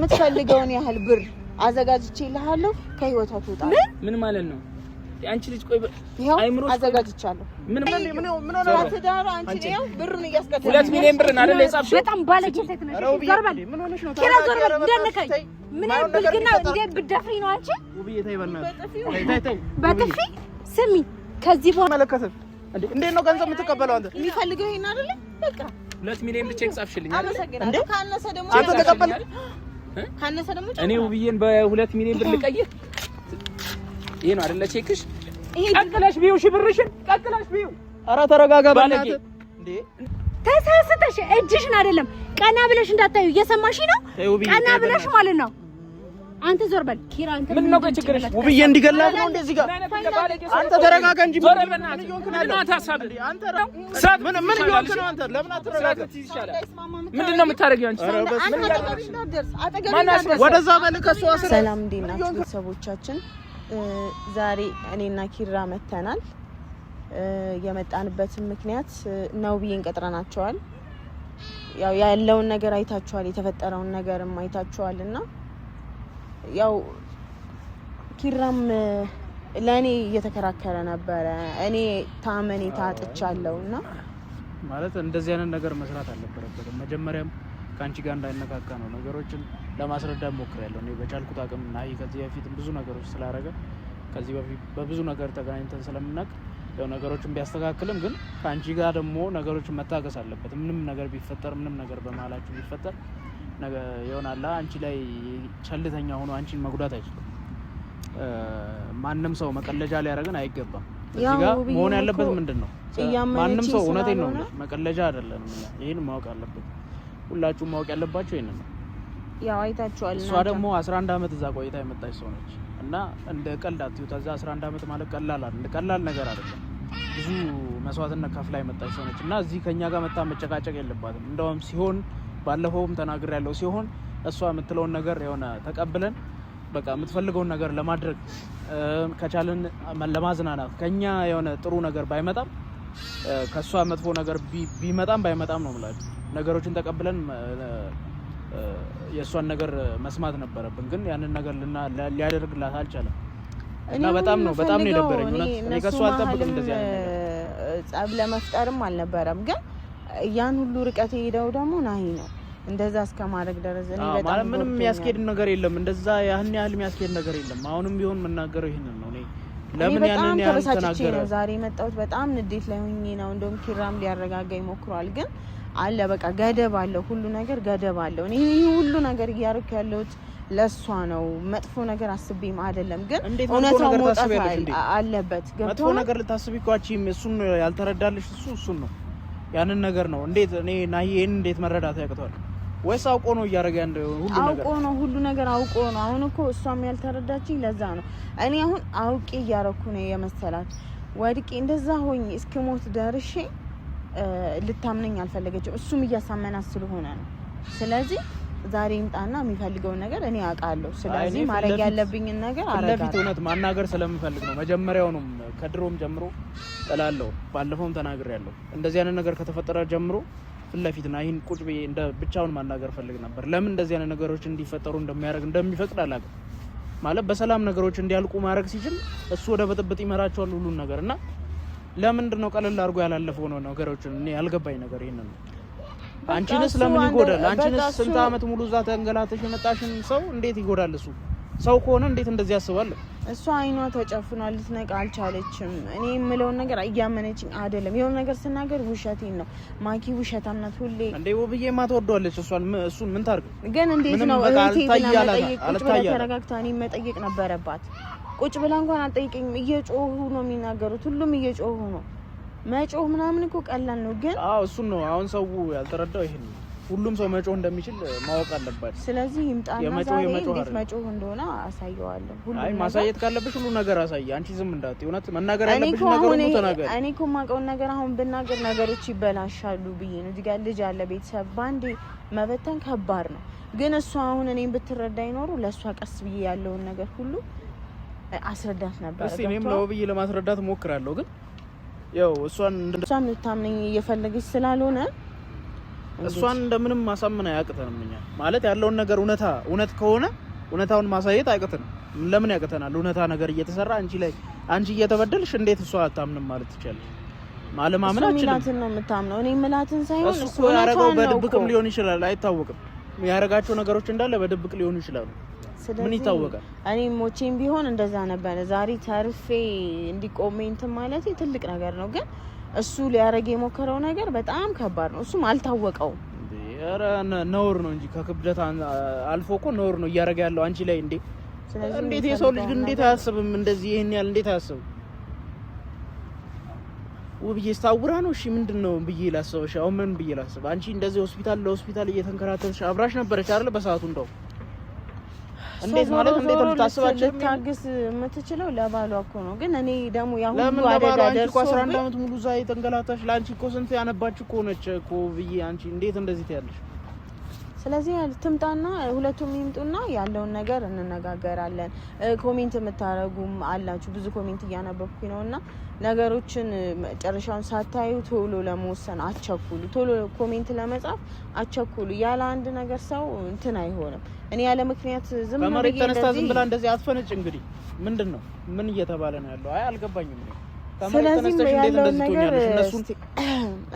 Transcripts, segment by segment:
የምትፈልገውን ያህል ብር አዘጋጅቼልሃለሁ ከህይወቷ ትወጣ ምን ማለት ነው አንቺ ልጅ ቆይ አይምሮ አዘጋጅቻለሁ ምን ሆነ አትዳራ አንቺ ነው ብሩን እያስከተለ 2 ሚሊዮን ብር አይደል የጻፍሽ በጣም ባለጌ ሴት ነሽ ዘርበል ምን ሆነሽ ነው ታዲያ እንደነካኝ ምን ብልግና እንደ ብደፍሪ ነው አንቺ ውብዬ ተይ በእናትሽ በጥፊ ስሚ ከዚህ በኋላ መለከተ እንዴት ነው ገንዘብ የምትቀበለው አንተ የሚፈልገው ይሄን አይደል በቃ 2 ሚሊዮን ብቻ ጻፍሽልኝ አይደል እንዴ ካነሰ ደግሞ አንተ ተቀበል ካነሰ ደግሞ እኔ ውብዬን በ2 ሚሊዮን ብር ልቀይር ይሄ ነው አይደል ቼክሽ ቀጥላሽ ቢዩ ሽብርሽን ቀጥላሽ ቢዩ ኧረ ተረጋጋ ባለጌ እንዴ ተሳስተሽ እጅሽን አይደለም ቀና ብለሽ እንዳታዩ እየሰማሽ ነው ቀና ብለሽ ማለት ነው አንተ ዞር በል ኪራ አንተ ምን ነው ችግርሽ ውብዬ እንዲገላት ነው እንደዚህ ጋር አንተ ተረጋጋ እንጂ ምን ነው ታሳብ አንተ ሳት ምን ይሆንክ ነው አንተ ለምን አትረጋጋ ምንድነው የምታረጊው አንቺ ወደዛ በል ከሷ ሰላም እንዴናችሁ ቤተሰቦቻችን ዛሬ እኔና ኪራ መተናል የመጣንበት ምክንያት ነው ብዬን ቀጥረናቸዋል ያው ያለውን ነገር አይታችኋል የተፈጠረውን ነገርም አይታችኋልና ያው ኪራም ለኔ እየተከራከረ ነበር እኔ ታመኔ ታጥቻለሁና ማለት እንደዚህ አይነት ነገር መስራት አልነበረበትም መጀመሪያም ካንቺ ጋር እንዳይነካካ ነው ነገሮችን ለማስረዳት ሞክሬያለሁ እኔ በቻልኩት አቅም እና ከዚህ በፊትም ብዙ ነገሮች ስላደረገ ከዚህ በፊት በብዙ ነገር ተገናኝተን ስለምናቅ ያው ነገሮችን ቢያስተካክልም ግን ካንቺ ጋር ደግሞ ነገሮችን መታገስ አለበት ምንም ነገር ቢፈጠር ምንም ነገር በመሃላችሁ ቢፈጠር ነገር ይሆናል አንቺ ላይ ቸልተኛ ሆኖ አንቺን መጉዳት አይችልም ማንንም ሰው መቀለጃ ሊያደርገን አይገባም እዚህ ጋር መሆን ያለበት ምንድነው ማንንም ሰው እውነቴን ነው መቀለጃ አይደለም ይሄን ማወቅ አለበት ሁላችሁም ማወቅ ያለባችሁ ይሄን ነው ያው አይታችኋል እሷ ደግሞ 11 አመት እዛ ቆይታ የመጣች ሰው ነች እና እንደ ቀልድ አትዩት እዛ 11 አመት ማለት ቀላል ነገር አይደለም ብዙ መስዋዕትነት ከፍላ የመጣች ሰው ነች እና እዚህ ከኛ ጋር መጣ መጨቃጨቅ የለባትም እንደውም ሲሆን ባለፈውም ተናግሬያለሁ ሲሆን እሷ የምትለውን ነገር የሆነ ተቀብለን በቃ የምትፈልገውን ነገር ለማድረግ ከቻለን ለማዝናናት ከኛ የሆነ ጥሩ ነገር ባይመጣም ከሷ መጥፎ ነገር ቢመጣም ባይመጣም ነው ማለት ነገሮችን ተቀብለን የሷን ነገር መስማት ነበረብን ግን ያንን ነገር ሊያደርግላት አልቻለም እና በጣም ነው የደበረኝ እኔ ከሷ አልጠብቅም እንደዚህ አይነት ነገር ጸብ ለመፍጠርም አልነበረም ግን ያን ሁሉ ርቀት ሄደው ደግሞ ናሂ ነው እንደዛ እስከማድረግ ደረጃ እኔ በጣም ማለት ምንም የሚያስኬድ ነገር የለም እንደዛ ያን ያህል የሚያስኬድ ነገር የለም አሁንም ቢሆን መናገረው ይሄንን ነው እኔ ለምን ያንን ያህል ተናገረ ዛሬ መጣሁት በጣም ንዴት ላይ ሆኜ ነው እንደውም ኪራም ሊያረጋጋኝ ሞክሯል ግን አለ በቃ ገደብ አለው ሁሉ ነገር ገደብ አለው እኔ ሁሉ ነገር እያደረኩ ያለሁት ለሷ ነው መጥፎ ነገር አስቤም አይደለም ግን እውነታው መውጣት አለበት መጥፎ ነገር ልታስቢ እኮ አቺም እሱን ያልተረዳልሽ እሱን ነው ያንን ነገር ነው እንዴት እኔ ናሂን እንዴት መረዳት ያቅቷል ወይስ አውቆ ነው እያደረገ ያለው ሁሉ ነገር አውቆ ነው አሁን እኮ እሷም ያልተረዳችኝ ለዛ ነው እኔ አሁን አውቄ እያደረኩ ነው የመሰላት ወድቄ እንደዛ ሆኜ እስከሞት ደርሼ ልታምነኝ አልፈለገችም እሱም እያሳመናት ስለሆነ ነው ስለዚህ ዛሬ እንጣና የሚፈልገውን ነገር እኔ አውቃለሁ ስለዚህ ማድረግ ያለብኝን ነገር አረጋለሁ ለፊት እውነት ማናገር ስለምፈልግ ነው መጀመሪያውንም ከድሮም ጀምሮ እላለሁ ባለፈውም ተናግሬያለሁ እንደዚህ አይነት ነገር ከተፈጠረ ጀምሮ ፍለፊትና ይሄን ቁጭ በይ እንደ ብቻውን ማናገር ፈልግ ነበር ለምን እንደዚህ አይነት ነገሮች እንዲፈጠሩ እንደሚፈቅድ አላውቅም ማለት በሰላም ነገሮች እንዲያልቁ ማድረግ ሲችል እሱ ወደ በጥብጥ ይመራቸዋል ሁሉን ነገርና ለምንድን ነው ቀለል አድርጎ ያላለፈው ነው ነገሮችን እኔ ያልገባኝ ነገር ይሄን ነው አንቺንስ ለምን ይጎዳል አንቺንስ ስንት አመት ሙሉ እዛ ተንገላተሽ የመጣሽን ሰው እንዴት ይጎዳል እሱ ሰው ከሆነ እንዴት እንደዚህ ያስባል እሷ አይኗ ተጨፍኗል ልትነቃ አልቻለችም እኔ የምለው ነገር እያመነችኝ አይደለም የሆነ ነገር ስናገር ውሸቴን ነው ማኪ ውሸታም ናት ሁሌ እንዴ ወብዬ ማትወደዋለች እሱን ምን ታርግ ግን እንዴት ነው እህቴ ብላ ተረጋግታ እኔ መጠየቅ ነበረባት ቁጭ ብላ እንኳን አልጠይቀኝም እየጮሁ ነው የሚናገሩት ሁሉም እየጮሁ ነው መጮህ ምናምን እኮ ቀላል ነው ግን እሱን ነው አሁን ሰው ያልተረዳው ይሄን ሁሉም ሰው መጮህ እንደሚችል ማወቅ አለበት ስለዚህ ይምጣና ዛሬ እንዴት መጮህ እንደሆነ አሳየዋለሁ ሁሉ አይ ማሳየት ካለብሽ ሁሉ ነገር አሳይ አንቺ ዝም እንዳት እውነት መናገር ያለብሽ ነገር ሁሉ ተናገር እኔ እኮ የማውቀው ነገር አሁን ብናገር ነገሮች ይበላሻሉ ብዬ ነው እዚህ ጋር ልጅ አለ ቤተሰብ ባንዴ መበተን ከባድ ነው ግን እሷ አሁን እኔን ብትረዳኝ ኖሮ ለሷ ቀስ ብዬ ያለውን ነገር ሁሉ አስረዳት ነበር እሺ እኔም ነው ብዬ ለማስረዳት ሞክራለሁ ግን ያው እሷን ልታምነኝ እየፈለገች ስላልሆነ እሷን እንደምንም ማሳመን አያቅተንም። እኛ ማለት ያለውን ነገር እውነት ከሆነ እውነታውን ማሳየት አያቅተንም። ለምን ያቅተናል? እውነታ ነገር እየተሰራ አንቺ እየተበደልሽ እንዴት እሷ አታምንም ማለት ትችላለሽ? ማለማመናችን ሚላትን ነው የምታምነው። እኔ ሚላትን ሳይሆን እሱ ያረጋው በድብቅም ሊሆን ይችላል፣ አይታወቅም። ያረጋቸው ነገሮች እንዳለ በድብቅ ሊሆኑ ይችላሉ። ምን ይታወቃል? እኔ ሞቼም ቢሆን እንደዛ ነበር። ዛሬ ተርፌ እንዲቆሜንት ማለት ትልቅ ነገር ነው። ግን እሱ ሊያረግ የሞከረው ነገር በጣም ከባድ ነው። እሱም አልታወቀውም። ኧረ ነውር ነው እንጂ ከክብደት አልፎ እኮ ነውር ነው እያረገ ያለው አንቺ ላይ እንዴ። እንዴት የሰው ልጅ ግን እንዴት አያስብም? እንደዚህ ይሄን ያህል እንዴት አያስብም? ውብዬ ስታውራ ነው። እሺ ምንድነው ብዬ ላስበሽ? አሁን ምን ብዬ ላስብ? አንቺ እንደዚህ ለሆስፒታል እየተንከራተትሽ አብራሽ ነበረች አይደል? በሰዓቱ እንደው እንዴት ማለት እንዴት ልታስባችሁ ታግስ የምትችለው ለባሏ እኮ ነው። ግን እኔ ደግሞ ያ ሁሉ አደጋ ደርሶ 11 አመት ሙሉ ዛይ ተንገላታሽ። ላንቺ እኮ ስንት ያነባች እኮ ነች እኮ ብዬ አንቺ እንዴት እንደዚህ ትያለሽ? ስለዚህ ትምጣና ሁለቱም ይምጡና ያለውን ነገር እንነጋገራለን። ኮሜንት የምታረጉም አላችሁ፣ ብዙ ኮሜንት እያነበብኩኝ ነውና ነገሮችን መጨረሻውን ሳታዩ ቶሎ ለመወሰን አቸኩሉ። ቶሎ ኮሜንት ለመጻፍ አቸኩሉ። ያለ አንድ ነገር ሰው እንትን አይሆንም። እኔ ያለ ምክንያት ዝም ብዬ በመሬት ተነስታ ዝም ብላ እንደዚህ አትፈነጭ። እንግዲህ ምንድነው ምን እየተባለ ነው ያለው? አይ አልገባኝም ነው። ስለዚህ ያለው ነገር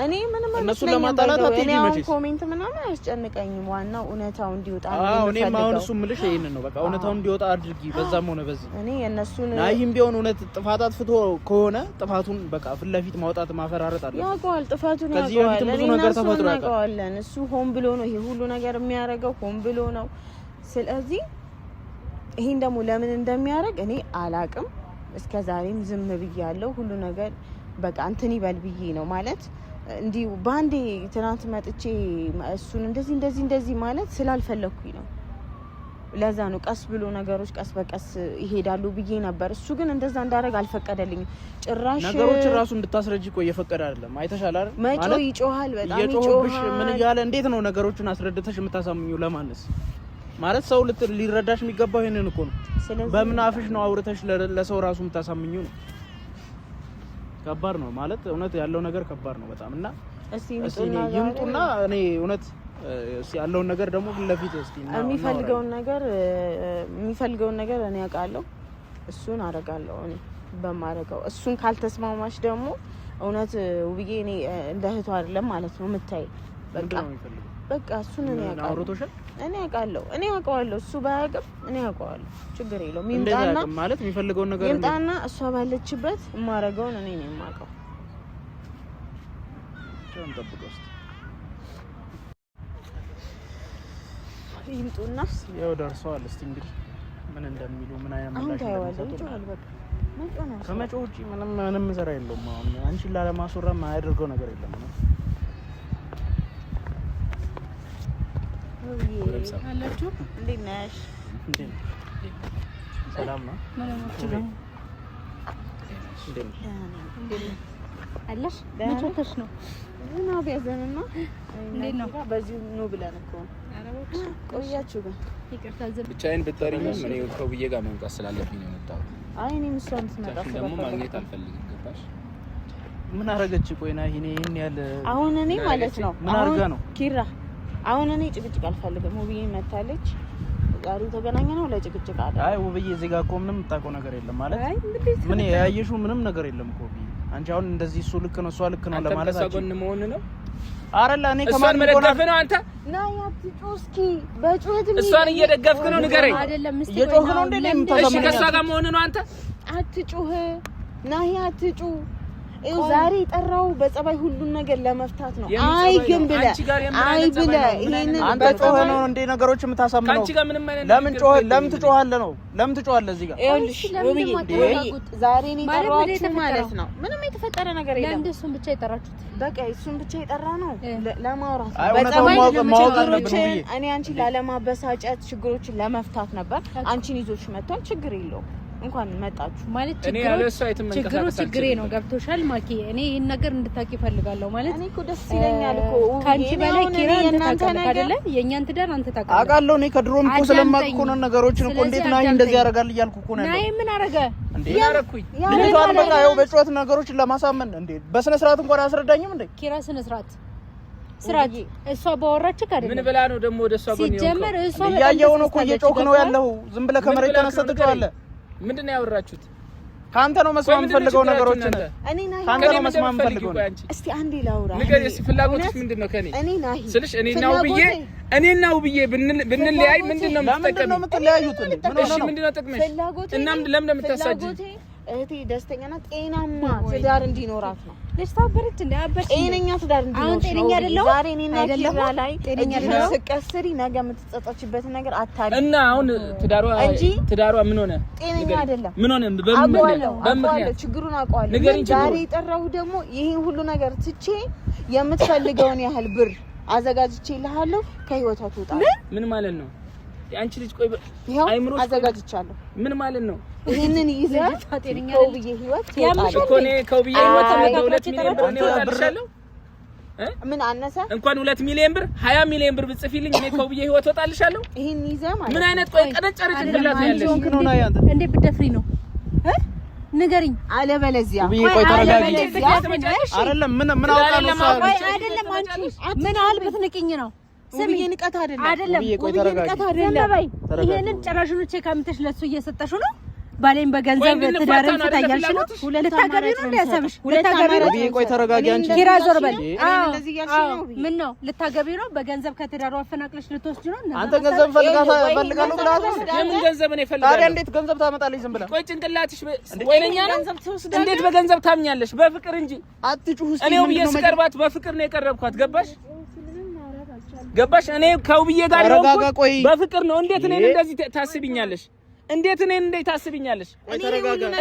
እኔ ምንም እነሱ ለማጣላት አትይኝም። ኮሜንት ምናምን አያስጨንቀኝም። ዋናው እውነታው እንዲወጣ ነው። እኔም አሁን እሱ ምልሽ ይሄንን ነው። በቃ እውነታው እንዲወጣ አድርጊ። በዛም ሆነ በዚህ እኔ እነሱን ናይም ቢሆን እውነት ጥፋት አጥፍቶ ከሆነ ጥፋቱን በቃ ፊት ለፊት ማውጣት ማፈራረጥ አለ። ያውቀዋል፣ ጥፋቱን ያውቀዋል። ብዙ ነገር ተፈጥሯል። እሱ ሆን ብሎ ነው ይሄ ሁሉ ነገር የሚያደርገው፣ ሆን ብሎ ነው። ስለዚህ ይሄን ደግሞ ለምን እንደሚያደርግ እኔ አላቅም። እስከ ዛሬም ዝም ብያለሁ። ሁሉ ነገር በቃ እንትን ይበል ብዬ ነው ማለት እንዲሁ ባንዴ ትናንት መጥቼ እሱን እንደዚህ ማለት ስላልፈለኩኝ ነው። ለዛ ነው ቀስ ብሎ ነገሮች ቀስ በቀስ ይሄዳሉ ብዬ ነበር። እሱ ግን እንደዛ እንዳደረግ አልፈቀደልኝም። ጭራሽ ነገሮች ራሱ እንድታስረጅ ቆይ እየፈቀደ አይደለም። አይተሻል አይደል? መጮ ይጮሃል፣ በጣም ይጮሃል። ምን እያለ እንዴት ነው ነገሮችን አስረድተሽ የምታሳምኙ? ለማንስ ማለት ሰው ሊረዳሽ የሚገባው ይሄንን እኮ ነው። በምን አፍሽ ነው አውርተሽ ለሰው ራሱ የምታሳምኙ ነው? ከባድ ነው ማለት እውነት ያለው ነገር ከባድ ነው በጣም። እና እስቲ ይምጡና እኔ እውነት ያለውን ነገር ደግሞ ለፊት እስቲ የሚፈልገውን ነገር እኔ አውቃለሁ። እሱን አደርጋለሁ እኔ በማደርገው። እሱን ካልተስማማሽ ደግሞ እውነት ውብዬ እኔ እንደ እህቷ አይደለም ማለት ነው የምታይ። በቃ እሱን እኔ አውርቶሻል። እኔ አውቃለሁ፣ እኔ አውቀዋለሁ። እሱ ባያውቅም እኔ አውቀዋለሁ። ችግር የለውም። ይምጣና ማለት የሚፈልገውን ነገር ይምጣና እሷ ባለችበት የማደርገውን እኔ ነኝ የማውቀው። ይምጡና ያው ደርሰዋል። እስቲ እንግዲህ ምን እንደሚሉ ምን አይነት ምላሽ እንደሚሰጡ ከመጮህ ውጪ ምንም ዘራ የለውም። አሁን አንቺን ላለማስወራ የማያደርገው ነገር የለም ነው አላችሁ። እንዴት ነሽ? ሰላም ነው? አለሽ? ደህና ነው። እና ቢያዘንና እንዴት ነው? በዚህ ነው ብለን እኮ ቆያችሁ ጋር ይቅርታ። ብቻዬን ብትጠሪኝም እኔ ከውብዬ ጋር መምጣት ስላለብኝ ነው የመጣሁት። አይ እኔም እሷን ትመጣ ደግሞ ማግኘት አልፈልግም። ገባሽ? ምን አረገች? ቆይና ይሄን ያለ አሁን እኔ ማለት ነው ምን አርጋ ነው ኪራ? አሁን እኔ ጭቅጭቅ አልፈልግም። ውብዬ መታለች፣ ዛሬ ተገናኘ ነው ለጭቅጭቅ አይደል? አይ ውብዬ እዚህ ጋር እኮ ምንም የምታውቀው ነገር የለም ማለት ምን ያየሽው ምንም ነገር የለም እኮ ውብዬ። አንቺ አሁን እንደዚህ እሱ ልክ ነው እሷ ልክ ነው ለማለት አንተ ከጎን መሆን ነው አይደል? እኔ ከማን መደገፍ ነው አንተ? ና ያትጮ እስኪ በጩኸት እሷን እየደገፍክ ነው ንገረኝ። አይደለም እስቲ እየጮህ ነው እንዴ? እሺ ከሷ ጋር መሆን ነው አንተ? አትጩህ ና ያትጩ ዛሬ ጠራው በጸባይ ሁሉን ነገር ለመፍታት ነው። አይ ግን ብለ ይሄንን አንተ ጮህ ነው እንዴ ነገሮች የምታሳምነው? አንቺ ጋር ምንም አይነት ለምን ትጮሃለህ ነው? ለምን ትጮሃለህ እዚህ ጋር? ይኸውልሽ ውብዬ ዛሬ ነው ጠራችሁ ማለት ነው። ምንም የተፈጠረ ነገር የለም። ለምን እሱን ብቻ የጠራችሁት? በቃ እሱን ብቻ የጠራ ነው ለማውራት በጸባይ ችግሮችን እኔ አንቺ ላለማበሳጨት ችግሮችን ለመፍታት ነበር። አንቺን ይዞሽ መጥቷል። ችግር የለውም እንኳን መጣችሁ ማለት ችግሩ ችግሬ ነው። ገብቶሻል ማኪ? እኔ ይሄን ነገር እንድታቂ ፈልጋለሁ ማለት እኔ እኮ ደስ ይለኛል እኮ ካንቺ በላይ ኪራ እናንተ አይደለ የኛን ትዳር አንተ ታውቃለህ። አውቃለሁ እኔ ከድሮም እኮ ስለማውቅ እኮ ነው ነገሮችን እኮ እንዴት ናይ እንደዚህ ያደርጋል እያልኩ እኮ ነው። ናይ ምን አረገ እንዴ? ያረኩኝ ልጅቷን በቃ ያው በጭዋት ነገሮችን ለማሳመን እንዴ በስነ ስርዓት እንኳን አያስረዳኝም እንዴ? ኪራ ስነ ስርዓት ስራት እሷ ባወራች ካደ ምን ብላ ነው ደግሞ ወደ እሷ ጎን ይወጣ ሲጀመር እሷ ያያየው ነው እኮ እየጮክ ነው ያለው ዝም ብለህ ከመሬት ተነስተህ አለ ምንድነው ያወራችሁት ካንተ ነው መስማም ፈልገው ነገሮችን እኔና ካንተ ነው መስማም ፈልገው እስቲ አንዴ ላውራ ንገር እስቲ ፍላጎትሽ ምንድነው ከኔ ስልሽ እኔና ውብዬ ብንለያይ ምንድነው የምትለያዩት እሺ ምንድነው ጥቅምሽ እና ለምን እንደምታሳጅ እህቴ ደስተኛና ጤናማ ትዳር እንዲኖራት ነው ለስታበረች እንደ አበሽ ጤነኛ ትዳር እንዲኖር አሁን ጤነኛ አይደለም ዛሬ እኔና ኪራ ላይ ጤነኛ አይደለም ስቀስሪ ነገ የምትጸጸችበት ነገር አታሪ እና አሁን ትዳሯ ምን ሆነ ጤነኛ አይደለም ምን ሆነ በምክንያት ችግሩን አውቀዋለሁ ዛሬ የጠራሁ ደግሞ ይሄን ሁሉ ነገር ትቼ የምትፈልገውን ያህል ብር አዘጋጅቼልሃለሁ ከህይወቷ ትወጣ ምን ማለት ነው አንቺ ልጅ ቆይ አይምሮሽ አዘጋጅቻለሁ ምን ማለት ነው ይሄንን ይዘህ ከውብዬ ህይወት እኮ ነው ከውብዬ ህይወት 2 ሚሊዮን ብር ነው ወጣልሻለሁ ምን አነሰ እንኳን 2 ሚሊዮን ብር 20 ሚሊዮን ብር ብጽፊልኝ እኔ ከውብዬ ህይወት ወጣልሻለሁ ይሄን ይዘህ ማለት ምን አይነት ቆይ ቀነጨረች እንደላት ያለሽ እንዴ ብትደፍሪ ነው ንገሪኝ አለበለዚያ ውብዬ ቆይ ተረጋጊ አይደለም ምን አውቃ ነው አይደለም አንቺ ምን አል ብትንቅኝ ነው ውብዬ ንቀት አይደለም ውብዬ ንቀት አይደለም ይሄንን ጭራሹን ቼክ አምጥተሽ ለሱ እየሰጠሽው ነው ባሌን በገንዘብ ትዳርን ፍታያልሽ ነው ልታገቢ ነው እንዲያሰብሽ ልታገቢ ነው ቆይ ተረጋጊ አንቺ ኪራ ዞር በል ምን ነው ልታገቢ ነው በገንዘብ ከትዳሩ አፈናቅለሽ ልትወስጂ ነው አንተ ገንዘብ ፈልጋለሁ ብለህ የምን ገንዘብ ነው ይፈልጋል ታዲያ እንዴት ገንዘብ ታመጣለሽ ዝም ብለህ ቆይ ጭንቅላትሽ ወይነኛ ነው እንዴት በገንዘብ ታምኛለሽ በፍቅር እንጂ አትጩህ እስቲ እኔው በየስቀርባት በፍቅር ነው የቀረብኳት ገባሽ እኔ ከውብዬ ጋር ነው በፍቅር ነው እንዴት እኔን እንደዚህ ታስቢኛለሽ እንዴት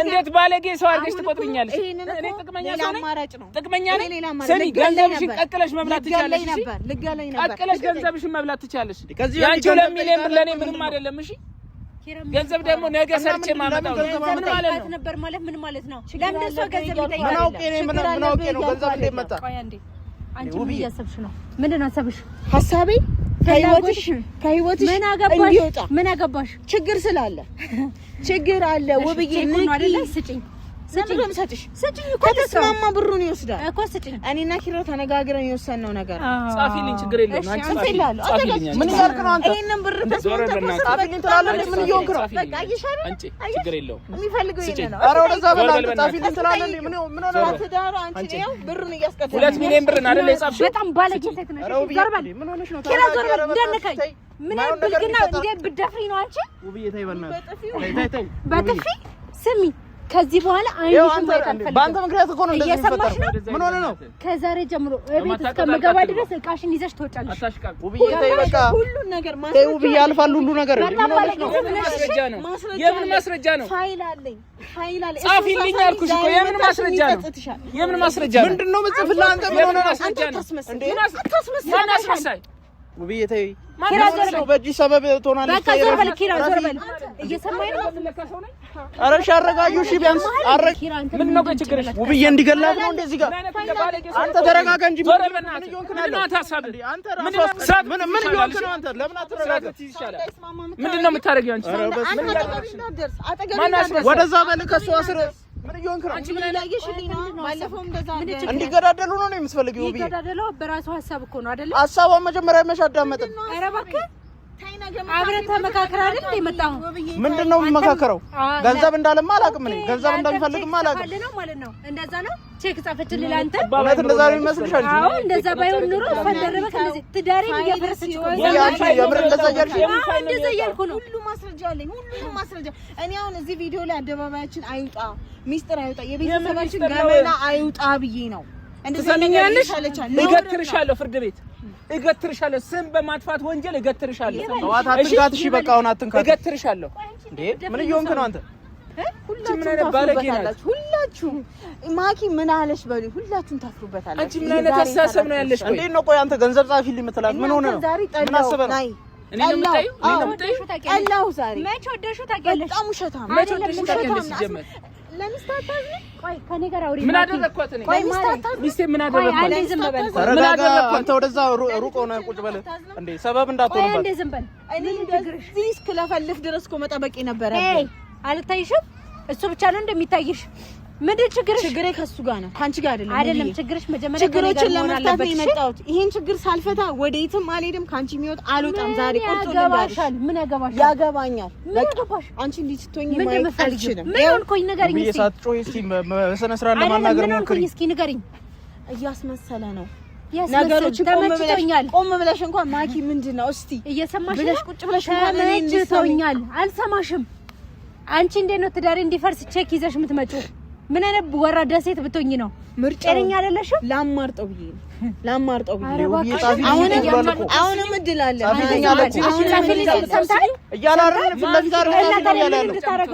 እንዴት ባለጌ ሰው አድርገሽ ትቆጥሪኛለሽ እኔ ጥቅመኛ ነው ጥቅመኛ ነኝ ሰኒ ገንዘብሽን ቀቅለሽ መብላት ትቻለሽ ቀቅለሽ ገንዘብሽን መብላት ትቻለሽ ያንቺ 2 ሚሊዮን ብር ለኔ ምንም አይደለም እሺ ገንዘብ ደግሞ ነገ ሰርቼ ማመጣው ምን ማለት ነው ለምን እሷ ገንዘብ ይጠይቃል ምን አውቄ ነው ገንዘብ እንዴት መጣ አንቺ ምን እያሰብሽ ነው ምንድነው ሀሳብሽ ሐሳቤ ከህይወትሽ ምን አገባሽ ችግር ስላለ ችግር አለ ውብዬ ነው አይደለ ስጪኝ እኮ ተስማማ ብሩን ይወስዳል እኮ ስጪኝ እኔና ኪራ ተነጋግረን የወሰነው ነገር ጻፊልኝ ችግር የለም አንቺ ጻፊልኝ ምን ያርክ ነው አንተ ይሄንን ብር ጻፊልኝ ትላለህ ምን ይሆንክ ነው በቃ ይሻላል አንቺ ችግር የለውም የሚፈልገው ይሄን ነው ኧረ ወደዛ በላ ጻፊልኝ ትላለህ ምን ሆነ ትዳሩ አንቺ ነው ብሩን እያስቀደመ 2 ሚሊዮን ብር አይደለ የጻፍሽው በጣም ባለጌ ሴት ነሽ ዘርበል ምን ሆነሽ ነው ኪራ ዘርበል እንደነካኝ ምን ብልግና እንዴ ብትደፍሪ ነው አንቺ ውብዬ ተይ በእናትህ በጥፊ ስሚ ከዚህ በኋላ አይንሽም አይጣልፈልም ባንተ ምክንያት እኮ ነው እንደዚህ እየሰማሽ ነው ምን ሆነ ነው ከዛሬ ጀምሮ እቤት እስከምገባ ድረስ እቃሽን ይዘሽ ትወጫለሽ አታሽቃቅ ውብዬ ተይ በቃ ሁሉ ነገር ተይ ውብዬ ያልፋል ሁሉ ነገር ምን ሆነሽ ነው የምን ማስረጃ ነው ፋይል አለኝ ጻፊልኝ አልኩሽ እኮ የምን ማስረጃ ነው ምንድነው መጽፍልህ አንተ ምን ሆነ ነው እንዴ አታስመስል ውብዬ ተይ ኪራ ዞር በእጅ ሰበብ ትሆናለች በቃ ዞር በል ኪራ ዞር በል እየሰማኝ ነው ኧረ እሺ አረጋጊው እሺ ቢያንስ ምን ነው ችግርሽ ውብዬ እንዲገላት ነው እንደዚህ ጋር አንተ ተረጋጋ እንጂ ዞር በእናትህ ምን ነው ታሳብ አንተ ራስህ ምን ይሆንክ ነው አንተ ለምን አትረጋጋ ምንድን ነው የምታደርጊው አንቺ ወደዛ በል ከእሷ ስር ምን ይሆንክ ነው አንቺ ምን አይላየሽልኝ ነው ባለፈው እንደዛ እንዲገዳደሉ ነው የምትፈልጊው ውብዬ እንዲገዳደሉ በራሱ ሐሳብ እኮ ነው አይደል ሐሳቧን መጀመሪያ መሻዳመጥን ኧረ እባክህ አብረን ተመካከራ አይደል እንደመጣው ምንድነው የምመካከረው ገንዘብ እንዳለማ አላውቅም እኔ ገንዘብ እንደምፈልግም አላውቅም ነው ማለት ነው እንደዛ ነው ቼክ ጻፈችልኝ አንተ እውነት እንደዛ ነው ይመስልሻል አዎ እንደዛ ባይሆን ኑሮ ፈንደረበ ከዚህ ትዳሬን እያፈረሰች ነው ያንቺ የምር እንደዛ እያልኩ ነው ሁሉ ማስረጃ አለኝ ሁሉም ማስረጃ እኔ አሁን እዚህ ቪዲዮ ላይ አደባባያችን አይውጣ ሚስጥር አይውጣ የቤተሰባችን ገመና አይውጣ ብዬ ነው እንደሰሚኛለሽ እገትርሻለሁ ፍርድ ቤት እገትርሻለሁ ስም በማጥፋት ወንጀል እገትርሻለሁ ዋት አትንካት እሺ በቃ አሁን አትንካት እገትርሻለሁ እንዴ ምን እየሆንክ ነው አንተ ሁላችሁም ማኪ ምን አለሽ በሉ ሁላችሁም ታፍሩበታላችሁ አንቺ ምን አይነት አስተሳሰብ ነው ያለሽ ቆይ እንዴት ነው ቆይ አንተ ገንዘብ ጻፊልኝ የምትላት ምን ሆነ ነው ምን አስበህ ነው እኔ ነው የምታዩ ቀላው ዛሬ መቼ ወደሽው ታውቂያለሽ በጣም ውሸታም መቼ ወደሽው ታውቂያለሽ ሲጀመር ለሚስታታዝ ቆይ ከኔ ጋር አውሪ ምን አደረኳት እኔ ቆይ ሚስታታዝ ሚስቴ ምን አደረኳት አንዴ ዝም በል ተረጋጋ አንተ ወደዛ ሩቅ ሆነ ቁጭ በል እንዴ ሰበብ እንዳትሆንበት አንዴ ዝም በል እኔ እንደዚህ እስክለፈልፍ ድረስ እኮ መጠበቅ ነበረ አልታይሽም እሱ ብቻ ነው እንደሚታይሽ ምንድን ችግርሽ? ችግሬ ከሱ ጋር ነው ካንቺ ጋር አይደለም ችግርሽ። መጀመሪያ ችግሮችን ለመፍታት ነው የመጣሁት። ይሄን ችግር ሳልፈታ ወዴትም አልሄድም። ካንቺ የሚወጣ አልወጣም። ዛሬ ቁርጡ ያገባሻል። ምን ያገባሻል? ያገባኛል። በቃ አንቺ እንዲህ ስትሆኚ ማየት አልችልም። ምን ሆንኩኝ? ንገሪኝ እስኪ። የሳትጮይ እስኪ በስነ ስርዓት ለማናገር ሞክሪ። እስኪ ንገሪኝ። እያስመሰለ ነው ነገሮች። ቆም ብለሽ እንኳን ማኪ ምንድነው እስቲ እየሰማሽ ብለሽ ቁጭ ብለሽ እንኳን እኔ ተመችቶኛል። አልሰማሽም። አንቺ እንዴት ነው ትዳሬ እንዲፈርስ ቼክ ይዘሽ የምትመጪው? ምን አይነት ወራዳ ሴት ብትሆኚ ነው? ምርጫኝ አይደለሽም? ላማርጠው ብዬ አሁንም እድል አለ።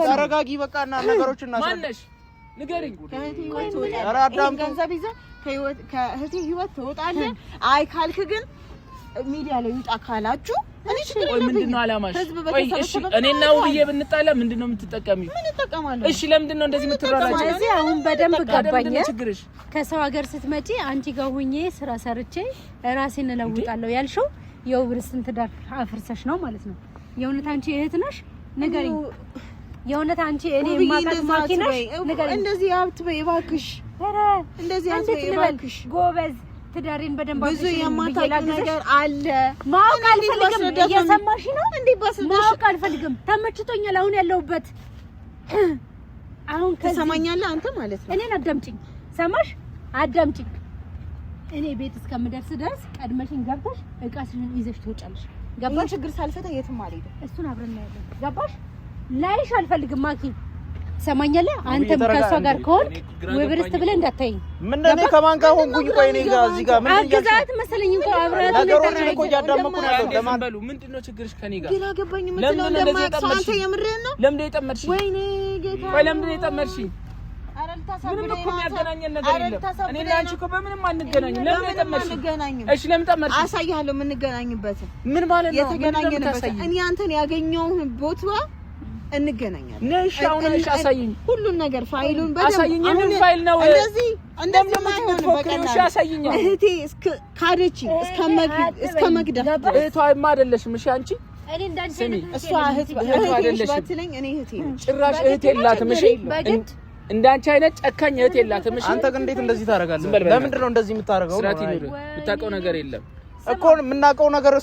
ተረጋጊ በቃ እና ነገሮችን እናሳለሽ። ንገሪኝ። ገንዘብ ይዘህ ከእህቴ ህይወት ትወጣለህ። አይ ካልክ ግን ሚዲያ ላይ ይውጣ ካላችሁ እኔ ችግር የለብኝም። ምንድነው አላማሽ? ቆይ እሺ እኔና ውብዬ ብንጣላ ምንድነው የምትጠቀሚው? ምን እጠቀማለሁ? እሺ ለምንድነው እንደዚህ የምትራራጭው? ስለዚህ አሁን በደንብ ገባኝ። ከሰው ሀገር ስትመጪ አንቺ ጋር ሆኜ ስራ ሰርቼ ራሴን እለውጣለሁ ያልሽው የውብርስትን ትዳር አፍርሰሽ ነው ማለት ነው። የእውነት አንቺ እህት ነሽ? ንገሪኝ። የእውነት አንቺ እኔ ማቃት ማኪ ነሽ? ንገሪኝ። እንደዚህ አትበይ እባክሽ። ኧረ እንደዚህ አትበይ እባክሽ። ጎበዝ ትዳሬን በደንብ ብዙ የማታውቂው ነገር አለ። ማወቅ አልፈልግም። እየሰማሽ ነው? ማወቅ አልፈልግም። ተመችቶኛል አሁን ያለሁበት። አሁን ትሰማኛለህ አንተ ማለት ነው። እኔን አዳምጪኝ። ሰማሽ? አዳምጪኝ። እኔ ቤት እስከምደርስ ድረስ ቀድመሽኝ ገብተሽ እቃሽን ይዘሽ ትወጫለሽ። ገባሽ? ችግር ሳልፈታ የትም አልሄድም። እሱን አብረን እናያለን። ገባሽ? ላይሽ አልፈልግም ማኪ። ሰማኛለህ? አንተም ከሷ ጋር ከሆንክ ውብርስት ብለህ እንዳታየኝ። ምን እኔ ከማን ጋር ሆንኩኝ? ቆይ እኔ ጋር እዚህ ጋር ምን አግዛት መሰለኝ እንኳን አብረን ነገሮችን እኮ እያዳመኩ ነው ያለው። ለማን በሉ ምንድነው ችግርሽ ከኔ ጋር? ግራ ገባኝ። ምንድነው እንደማያውቅ አንተ የምርህን ነው? ለምን የጠመድሽኝ? ወይኔ ጌታ። ቆይ ለምን የጠመድሽኝ? ኧረ ልታሳብደኝ ምንም እኮ የሚያገናኘን ነገር የለም። እኔና አንቺ እኮ በምንም አንገናኝም። ለምን የጠመድሽኝ? እሺ ለምን ጠመድሽኝ? አሳያለሁ የምንገናኝበትን። ምን ማለት ነው? የተገናኘንበትን እኔ አንተን ያገኘውን ቦታ እንገናኛለን። ነሽ አሁን ነሽ አሳይኝ። ሁሉን ነገር ፋይሉን በደንብ አሳይኝ። ምን ፋይል ነው? እንደዚህ ማይሆን በቀላሉ አሳይኝ። እህቴ ካደች እስከ መግደል እህቷማ አይደለሽም። እሺ አንቺ እኔ እንዳንቺ እሷ እህት ባትለኝ እኔ እህቴ ነኝ። ጭራሽ እህቴ የላትም። እሺ እንዳንቺ አይነት ጨካኝ እህቴ የላትም። እሺ አንተ ግን እንዴት እንደዚህ ታደርጋለህ? ለምንድን ነው እንደዚህ የምታደርገው? ስራት ይኑር። የምታውቀው ነገር የለም እኮ የምናውቀው ነገር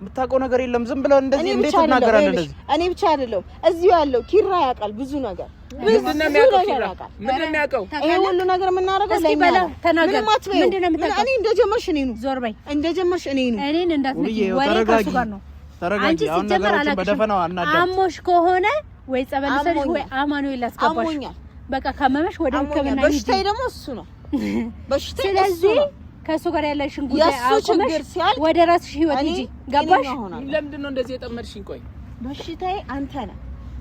የምታውቀው ነገር የለም። ዝም ብለው እንደዚህ እንዴት ትናገራለህ? እንደዚህ እኔ ብቻ አይደለም እዚሁ ያለው ኪራ ያውቃል ብዙ ነገር። ምንድነው የሚያውቀው? ኪራ ምንድነው የሚያውቀው? ይሄ ሁሉ ነገር የምናደርገው ለኛ ነው። ተናገር። ምንድነው የምታውቀው? እኔ እንደጀመርሽ እኔ ነው። ዞር በይ። እንደጀመርሽ እኔ ነው። እኔን እንዳትነኪ። ወሬ ከሱ ጋር ነው። ተረጋጊ። አሁን ነገሮችን በደፈናው አናዳም። አሞሽ ከሆነ ወይ ጸበል ሰልሽ ወይ አማኑኤል አስገባሽ። በቃ ካመመሽ ወደ ሕክምና ሂጂ። በሽታዬ ደግሞ እሱ ነው። በሽታዬ ስለዚህ ከሱ ጋር ያለሽን ጉዳይ አቁመሽ ወደ ራስሽ ህይወት ሂጂ። ገባሽ? ለምንድን ነው እንደዚህ የጠመድሽኝ? ቆይ በሽታዬ አንተ ነህ።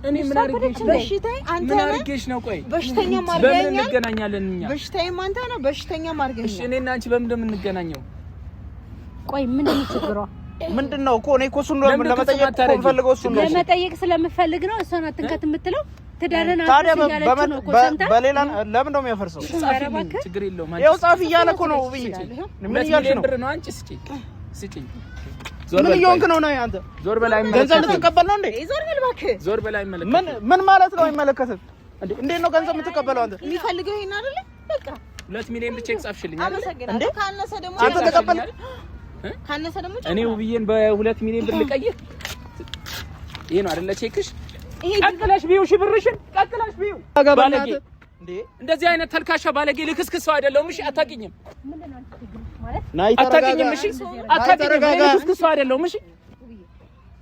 እኔ ምን አድርጌሽ ነው? በሽታዬ አንተ ነህ። ምን አድርጌሽ ነው? ቆይ በሽተኛ ማርገኛ በምን እንገናኛለን እኛ? በሽታዬም አንተ ነህ። በሽተኛ ማርገኛ። እሺ እኔና አንቺ በምን እንደምንገናኘው? ቆይ ምንድን ነው ችግሯ? ምንድነው እኮ እኔ እኮ እሱን ለመጠየቅ የምፈልገው እሱን ነው። ለመጠየቅ ስለምፈልግ ነው እሷን አትንከት የምትለው። ትዳርን ታዲያ በሌላ ለምን ነው የሚያፈርሰው? ችግር የለውም። ይኸው ጻፊ እያለ እኮ ነው። ምን እያልሽ ነው? ብር ነው አንቺ ስጪኝ። ምን እየሆንክ ነው? ነይ አንተ ዞር በላይ ገንዘብ ልትቀበል ነው እንዴ? ዞር በል እባክህ። ዞር በላይ አይመለከትም። ምን ማለት ነው አይመለከትም እንዴ? እንዴት ነው ገንዘብ የምትቀበለው አንተ? የሚፈልገው ይሄን አይደለ? በቃ 2 ሚሊዮን ብቻ ጻፍሽልኝ አይደል? አመሰግናለሁ። ካነሰ ደግሞ አንተ ተቀበል። ካነሰ ደግሞ እኔ ውብዬን በ2 ሚሊዮን ብር ልቀይር። ይሄ ነው አይደለ ቼክሽ? ቀጥለሽ ቢዩ ሽብርሽን ቀጥለሽ ቢዩ። ባለጌ እንዴ! እንደዚህ አይነት ተልካሻ ባለጌ ልክስክስ ሰው አይደለም። እሺ አታውቂኝም ማለት አታውቂኝም። እሺ አታውቂኝም። ልክስክስ ሰው አይደለም። እሺ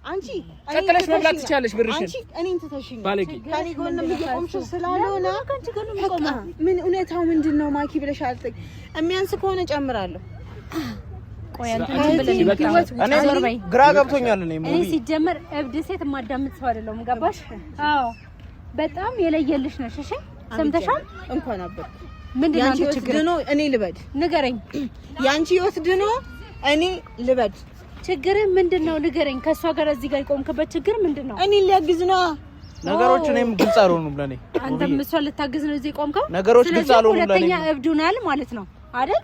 አንቺ ቀጥለሽ መብላት ትችያለሽ ብርሽን። አንቺ እኔን ትተሽኝ ባለጌ ከኔ ጎንም እየቆምሽ ስላልሆነ ካንቺ ጎንም ቆማ ምን እውነታው ምንድነው ማኪ ብለሽ አልጠይቅ። የሚያንስ ከሆነ ጨምራለሁ። ቆይ አንተ ምን ብለሽ እኔ ግራ ገብቶኛል። እኔ ሲጀመር እብድ ሴት የማዳምጥ ሰው አይደለሁም። ገባሽ? አዎ በጣም የለየልሽ ነሽ። እሺ ሰምተሻል? እንኳን አበር ምንድነው ያንቺ ችግር ነው? እኔ ልበድ? ንገረኝ። ያንቺ ህይወት ድኖ እኔ ልበድ? ችግር ምንድነው? ንገረኝ። ከሷ ጋር እዚህ ጋር የቆምክበት ችግር ምንድነው? እኔ ሊያግዝ ነው። ነገሮች እኔም ግልጽ አልሆኑም ለኔ። አንተም እሷን ልታግዝ ነው እዚህ ቆምከው? ነገሮች ግልጽ አልሆኑም ለኔ። ሁለተኛ እብዱናል ማለት ነው አይደል?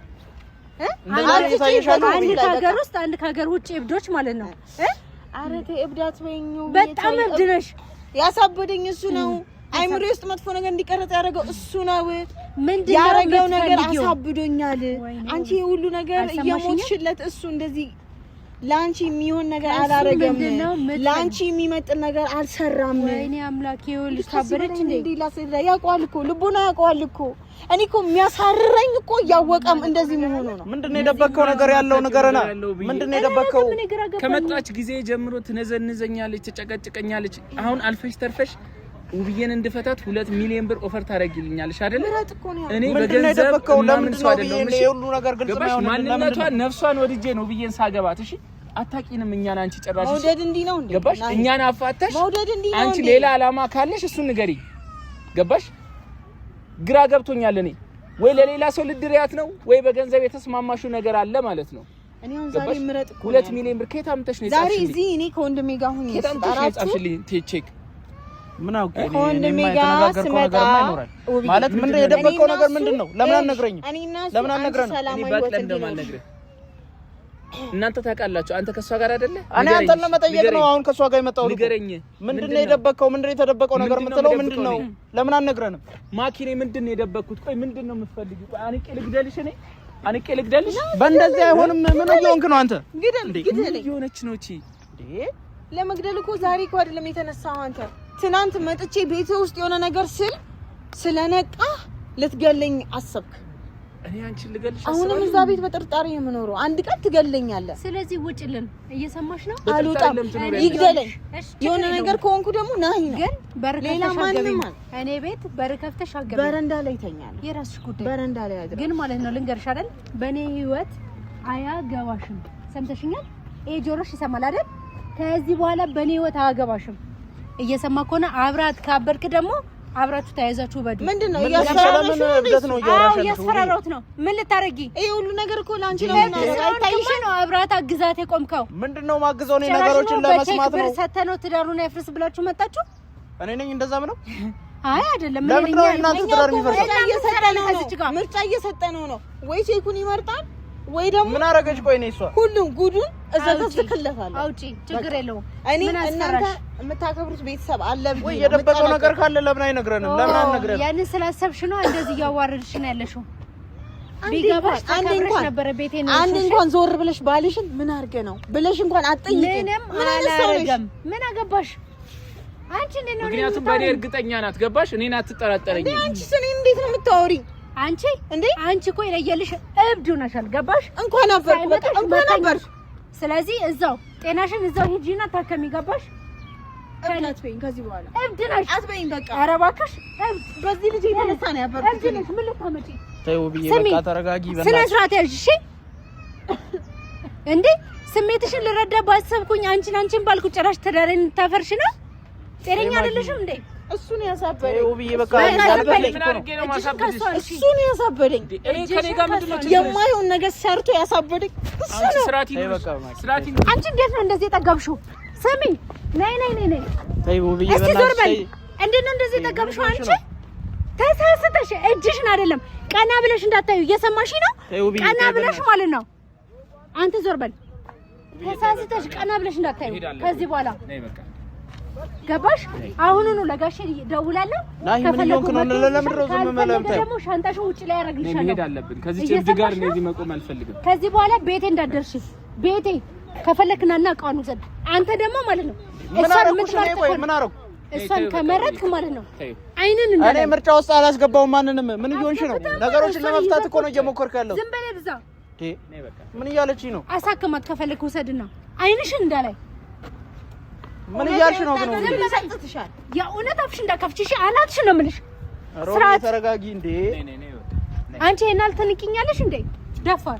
አንድ ከሀገር ውስጥ አንድ ከሀገር ውጭ እብዶች ማለት ነው። ኧረ ተይ እብዳት በይኝ። በጣም እብድ ነሽ። ያሳበደኝ እሱ ነው። አይምሮ ውስጥ መጥፎ ነገር እንዲቀረጽ ያደረገው እሱ ነው። ያደረገው ነገር አሳብዶኛል። አንቺ ሁሉ ነገር እየሞትሽለት እሱ እንደዚህ ላንቺ የሚሆን ነገር አላረገም። ላንቺ የሚመጥን ነገር አልሰራም። ወይኔ አምላኬ ይኸውልሽ ታበረች እንዴ ያውቀዋል እኮ ልቦና ያውቀዋል እኮ። እኔ እኮ የሚያሳርረኝ እኮ እያወቀም እንደዚህ መሆኑ ነው። ምንድነው የደበከው ነገር ያለው ነገርና ምንድነው የደበከው? ከመጣች ጊዜ ጀምሮ ትነዘንዘኛለች፣ ትጨቀጭቀኛለች። አሁን አልፈሽ ተርፈሽ ውብዬን እንድፈታት 2 ሚሊዮን ብር ኦፈር ታረጊልኛለሽ አይደል? እኔ በገንዘብ ለምን ሰው አይደለም። እሺ ሁሉ ነገር ግልጽ ነው። ማንነቷን ነፍሷን ወድጄ ነው ውብዬን ሳገባት። እሺ አታቂንም እኛን አንቺ ጨራሽ መውደድ እንዲህ ነው እንዴ? ገባሽ? እኛን አፋተሽ መውደድ እንዲህ ነው። አንቺ ሌላ አላማ ካለሽ እሱን ንገሪ። ገባሽ? ግራ ገብቶኛል። እኔ ወይ ለሌላ ሰው ልድሪያት ነው ወይ በገንዘብ የተስማማሽው ነገር አለ ማለት ነው። እኔ አሁን ዛሬ ምረጥ እኮ 2 ሚሊዮን ብር ከየት አምጥተሽ ነው የጻፍሽልኝ? ዛሬ እዚህ እኔ ከወንድሜ ጋር ሆኜ ጻፍሽልኝ ቼክ ምን አውቄ እኔ የተነጋገርኩት ነገር ማይኖራል ማለት ምንድነው የደበቀው ነገር ምንድነው? ለምን አልነግረኝም? ለምን አልነግረንም? እኔ ባክለ እንደማልነግርህ እናንተ ታውቃላችሁ። አንተ ከሷ ጋር አይደለ? እኔ አንተን ለመጠየቅ ነው አሁን ከሷ ጋር የመጣው። ንገረኝ። ምንድነው የደበቀው? ምንድነው የተደበቀው ነገር የምትለው ምንድነው? ለምን አልነግረንም? ማኪኔ ምንድነው የደበቅኩት? ቆይ ምንድነው የምትፈልጊው? ቆይ አንቄ ልግደልሽ። እኔ አንቄ ልግደልሽ? በእንደዚህ አይሆንም። ምን እየሆንክ ነው አንተ? ግደል ምን እየሆነች ነው እቺ? እንዴ ለመግደል እኮ ዛሬ እኮ አይደለም የተነሳው አንተ። ትናንት መጥቼ ቤቴ ውስጥ የሆነ ነገር ስለነቃ ልትገለኝ አሰብክ። እኔ አንቺን ልገልሽ አሁንም እዛ ቤት በጥርጣሬ የምኖረው አንድ ቀን ትገለኛለህ። ስለዚህ ውጭልን። እየሰማሽ ነው? አልወጣም። ይግደለኝ። የሆነ ነገር ከሆንኩ ደግሞ ናይ ነው። ግን ሌላ ማንንም እኔ ቤት በር ከፍተሽ አገቢ። በረንዳ ላይ ተኛለህ። የራስሽ ጉዳይ። በረንዳ ላይ አድርግ። ግን ማለት ነው ልንገርሽ አይደል? በእኔ ህይወት አያገባሽም። ሰምተሽኛል? ይሄ ጆሮሽ ይሰማል አይደል? ከዚህ በኋላ በእኔ ህይወት አያገባሽም። እየሰማ ከሆነ አብራት ካበርክ ደግሞ አብራችሁ ተያይዛችሁ በዱ። ምንድነው ያስፈራራሽ? እብደት ነው እያወራሽ ያለው። ያስፈራራሁት ነው። ምን ልታረጊ? ይሄ ሁሉ ነገር እኮ ላንቺ ነው እና አይታይሽ ነው አብራት አግዛት የቆምከው። ምንድነው ማግዘው? ነው ነገሮችን ለመስማት ነው። ሰተነው ትዳሩን ያፍርስ ብላችሁ መጣችሁ። እኔ ነኝ እንደዛ ምነው? አይ አይደለም። ለምን ነው እናንተ ትዳር የሚፈርሰው? ምርጫ እየሰጠነው ነው። ወይ ሴኩን ይመርጣል ወይ ደግሞ ምን አረገች? ቆይ ነው እሷ ሁሉም ጉዱን እዛ ተስተከለፋለሁ። አውጪ ችግር የለውም። እኔ እናንተ የምታከብሩት ቤተሰብ አለ ብዬ ወይ የደበቀው ነገር ካለ ለምን አይነግረንም? ለምን አንነግረንም? ያንን ስላሰብሽ ነው እንደዚህ እያዋረድሽ ነው ያለሽው። ቢገባሽ ታከብረሽ ነበር ቤቴ ነው። አንድ እንኳን ዞር ብለሽ ባልሽን ምን አርገ ነው ብለሽ እንኳን አትጠይቂኝ። ምን አላረገም? ምን አገባሽ አንቺ? እንዴት ነው? ምክንያቱም በእኔ እርግጠኛ ናት። ገባሽ? እኔን አትጠራጠረኝ። አንቺ ስኔ እንዴት ነው የምታወሪ? አንቺ እንዴ አንቺ እኮ የለየልሽ እብድ ሆነሻል። ገባሽ? እንኳን አፈርኩ በቃ እንኳን አፈር። ስለዚህ እዛው ጤናሽን እዛው ሂጂና ታከሚ። ገባሽ? እብድ አትበይኝ ከዚህ በኋላ እብድ ነሽ አትበይኝ በቃ። ኧረ እባክሽ እብድ በዚህ ልጅ የተነሳ ነው ያፈርኩት። እብድ ነሽ። ምን ልታመጪ? ተይው ብዬ በቃ ተረጋጊ። በእናትሽ ስነ ስርዓት ያዥ እሺ። እንዴ ስሜትሽን ልረዳ ባሰብኩኝ አንቺን ባልኩ ጭራሽ ትዳሬን ታፈርሽ ነው። ጤነኛ አይደለሽም እንዴ? እሱን ያሳበደኝ ተይው ብዬ በቃ ያልበለኝ ምን አድርጌ ነው ማሳበድሽ? እሱን ያሳበደኝ እኔ ከኔ ጋር ምንድነው የማይሆን ነገር ሰርቶ ያሳበደኝ እሱ ነው። ስራቲ አንቺ እንዴት ነው እንደዚህ የጠገብሽው? ስሚ ነይ ተይው ብዬ እስኪ ዞር በል። እንዴት ነው እንደዚህ የጠገብሽው? አንቺ ተሳስተሽ እጅሽን አይደለም ቀና ብለሽ እንዳታዩ። እየሰማሽ ነው? ቀና ብለሽ ማለት ነው። አንተ ዞር በል። ተሳስተሽ ቀና ብለሽ እንዳታዩ ከዚህ በኋላ ገባሽ? አሁኑኑ ለጋሼ ደውላለሁ። ከፈለኩ ነው ለምንድነው ዝም መለምታ ደግሞ ሻንጣሽን ውጪ ላይ ያረግልሻለሁ። መሄድ አለብን። ከዚህ ጭብድ ጋር እንደዚህ መቆም አልፈልግም። ከዚህ በኋላ ቤቴ እንዳትደርሺ። ቤቴ ከፈለክናና ቃኑ ዘድ አንተ ደግሞ ማለት ነው ምን አረኩ? እሷን ከመረጥክ ማለት ነው አይንን እንደ እኔ ምርጫ ውስጥ አላስገባውም ማንንም። ምን እየሆንሽ ነው? ነገሮችን ለመፍታት እኮ ነው እየሞከርክ ያለው። ዝም በል ብዛ። ምን እያለችኝ ነው? አሳክማት ከፈለክ ውሰድና አይንሽን እንዳላይ ምን እያልሽ ነው? ግን ሰጥተሻል። የእውነት አፍሽ እንዳከፍችሽ አናትሽ ነው የምልሽ። ስርዓት ተረጋጊ። እንዴ አንቺ የናል ትንቂኛለሽ እንዴ? ደፋር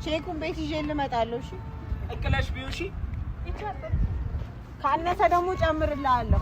ቼኩን ቤት ይዤ ልመጣለሁ። እሺ እቅለሽ ቢዩ። እሺ ካነሰ ደግሞ ጨምርልሃለሁ።